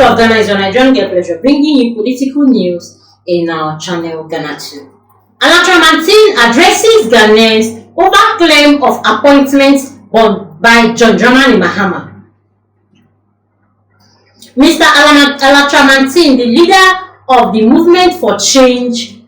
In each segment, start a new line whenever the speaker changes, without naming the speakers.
people of Ghana, it's your Nigerian girl pleasure bringing you political news in our channel Ghanatube. Kyerematen addresses Ghanaians over claim of appointments by John Dramani Mahama. Mr. Kyerematen, the leader of the Movement for Change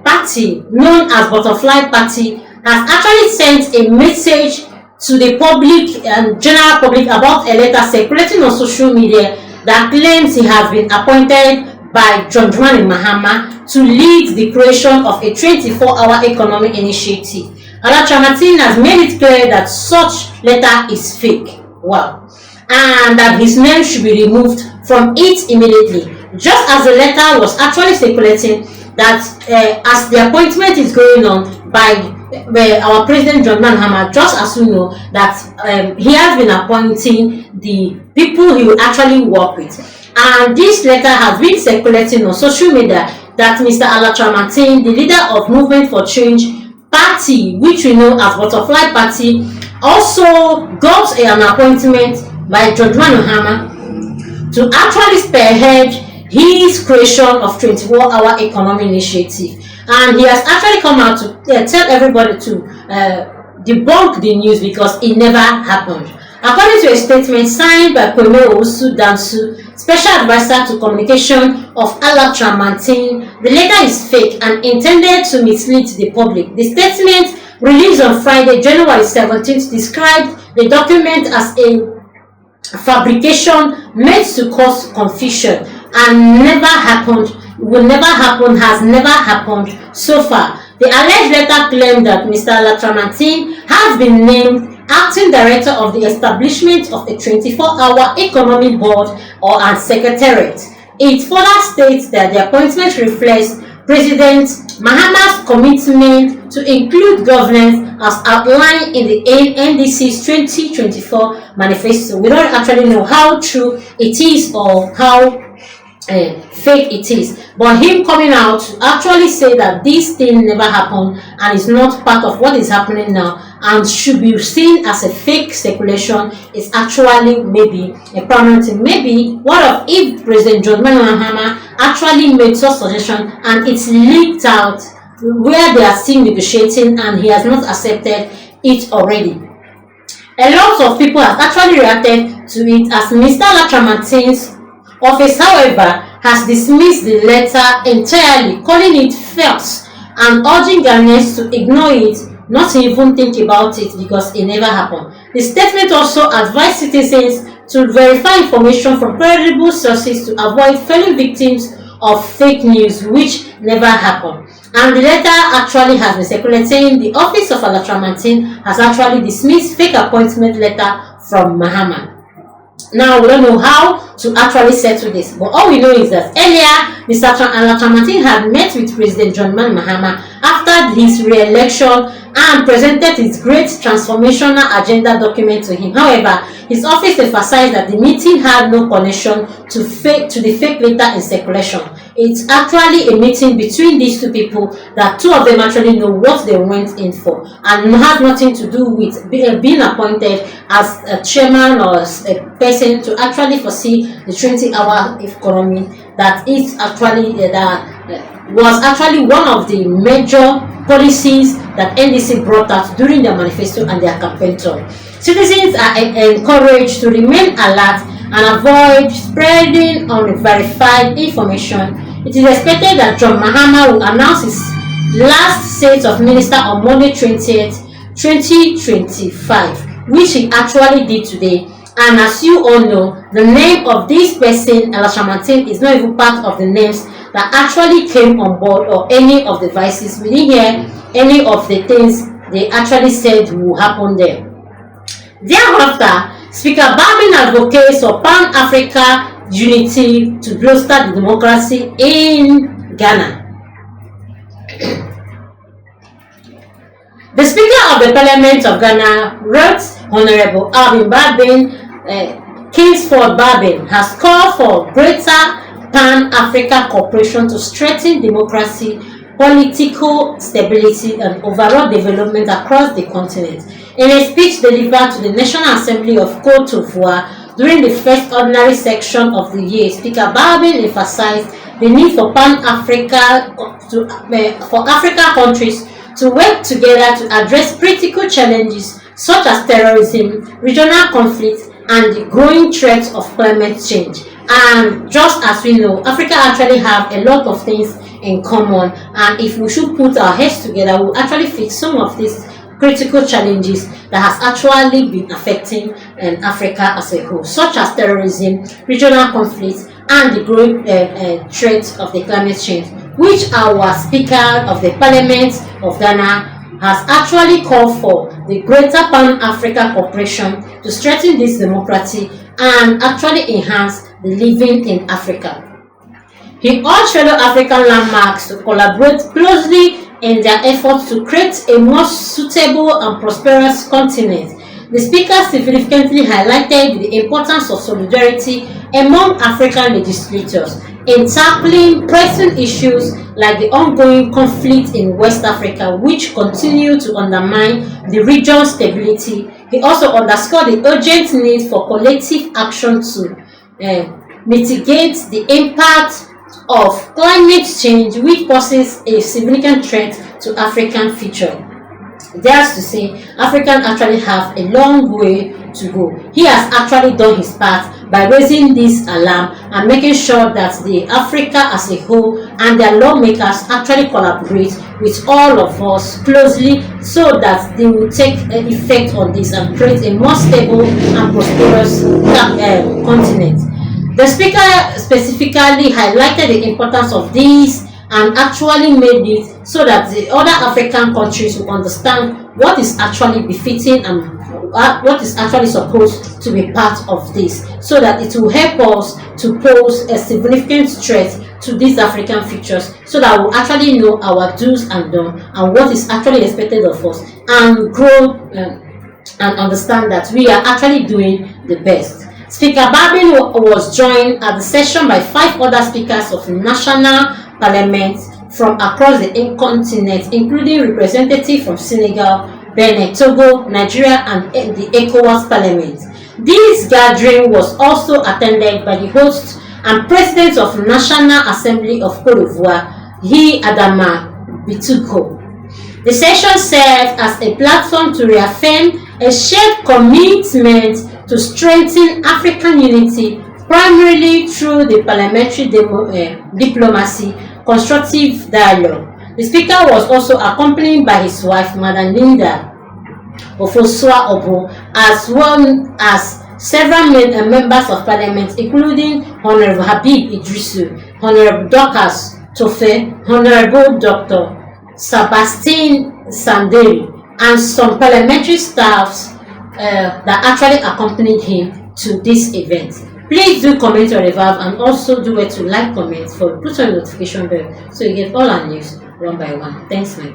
party, known as Butterfly Party, has actually sent a message to the public and general public about a letter circulating on social media that claims he has been appointed by John Dramani Mahama to lead the creation of a 24-hour economic initiative. Kyerematen has made it clear that such letter is fake. Wow. And that his name should be removed from it immediately. Just as the letter was actually circulating that as the appointment is going on by our President John Mahama, just as we know that he has been appointing the people he will actually work with. And this letter has been circulating on social media that Mr. Kyerematen, the leader of Movement for Change party, which we know as Butterfly Party, also got an appointment by John Dramani Mahama to actually spearhead his creation of 24-hour economic initiative. And he has actually come out to tell everybody to debunk the news because it never happened. According to a statement signed by Kyerematen, Special Advisor to Communication of Kyerematen, the letter is fake and intended to mislead the public. The statement, released on Friday, January 17th, described the document as a fabrication made to cause confusion and never happened, will never happen, has never happened so far. The alleged letter claimed that Mr. Kyerematen has been named acting director of the establishment of a 24-hour economic board and secretariat. It further states that the appointment reflects President Mahama's commitment to include governance as outlined in the NDC's 2024 manifesto. We don't actually know how true it is or how fake it is, but him coming out to actually say that this thing never happened and is not part of what is happening now and should be seen as a fake speculation is actually maybe a prominent thing. Maybe what if President John Mahama actually made such suggestion and it's leaked out where they are still negotiating and he has not accepted it already. A lot of people have actually reacted to it as Mr. Kyerematen's office, however, has dismissed the letter entirely, calling it false and urging Ghanaians to ignore it, not even think about it because it never happened. The statement also advised citizens to verify information from credible sources to avoid falling victims of fake news, which never happened. And the letter actually has been circulating. The office of Kyerematen has actually dismissed fake appointment letter from Mahama. Now, we don't know how to actually settle this, but all we know is that earlier, Mr. Kyerematen had met with President John Mahama after his re-election and presented his great transformational agenda document to him. However, his office emphasized that the meeting had no connection to the fake letter in circulation. It's actually a meeting between these two people that two of them actually know what they went in for and has nothing to do with being appointed as a chairman or as a person to actually foresee the 20-hour economy that is actually was actually one of the major policies that NDC brought out during their manifesto and their campaign tour. Citizens are encouraged to remain alert and avoid spreading unverified information. It is expected that John Mahama will announce his last state of minister on Monday 20th, 2025, which he actually did today. And as you all know, the name of this person, Kyerematen, is not even part of the names that actually came on board or any of the vices. We didn't hear any of the things they actually said will happen there. Thereafter, Speaker Babin advocates for Pan-Africa unity to bolster the democracy in Ghana. The Speaker of the Parliament of Ghana, Right Honorable Babin, Kingsford Babin, has called for greater Pan-Africa cooperation to strengthen democracy, political stability, and overall development across the continent. In a speech delivered to the National Assembly of Côte d'Ivoire During the first ordinary section of the year, Speaker Barbin emphasized the need for Africa countries to work together to address critical challenges such as terrorism, regional conflict, and the growing threat of climate change. And just as we know, Africa actually have a lot of things in common, and if we should put our heads together, we'll actually fix some of these critical challenges that has actually been affecting Africa as a whole, such as terrorism, regional conflicts, and the growing threat of the climate change, which our Speaker of the Parliament of Ghana has actually called for the greater Pan-African cooperation to strengthen this democracy and actually enhance the living in Africa. He urged fellow African landmarks to collaborate closely in their efforts to create a more suitable and prosperous continent. The Speaker significantly highlighted the importance of solidarity among African legislators in tackling pressing issues like the ongoing conflict in West Africa, which continue to undermine the region's stability. He also underscored the urgent need for collective action to mitigate the impact of climate change, which poses a significant threat to African future. That's to say, Africans actually have a long way to go. He has actually done his part by raising this alarm and making sure that the Africa as a whole and their lawmakers actually collaborate with all of us closely so that they will take effect on this and create a more stable and prosperous continent. The Speaker specifically highlighted the importance of this and actually made it so that the other African countries will understand what is actually befitting and what is actually supposed to be part of this, so that it will help us to pose a significant threat to these African futures, so that we'll actually know our do's and don'ts and what is actually expected of us, and grow and understand that we are actually doing the best. Speaker Barbin was joined at the session by 5 other speakers of national parliaments from across the continent, including representatives from Senegal, Benin, Togo, Nigeria, and the ECOWAS Parliament. This gathering was also attended by the host and President of National Assembly of Cote d'Ivoire, Adama Bituko. The session served as a platform to reaffirm a shared commitment to strengthen African unity, primarily through the parliamentary diplomacy, constructive dialogue. The Speaker was also accompanied by his wife, Madam Linda Ofosua Obo, as well as several members of Parliament, including Honorable Habib Idrisu, Honorable Dorcas Tofe, Honorable Dr. Sebastian Sanderi, and some parliamentary staffs that actually accompanied him to this event. Please do comment on the above and also do it to like, comment, for put on notification bell so you get all our news one by one. Thanks, man.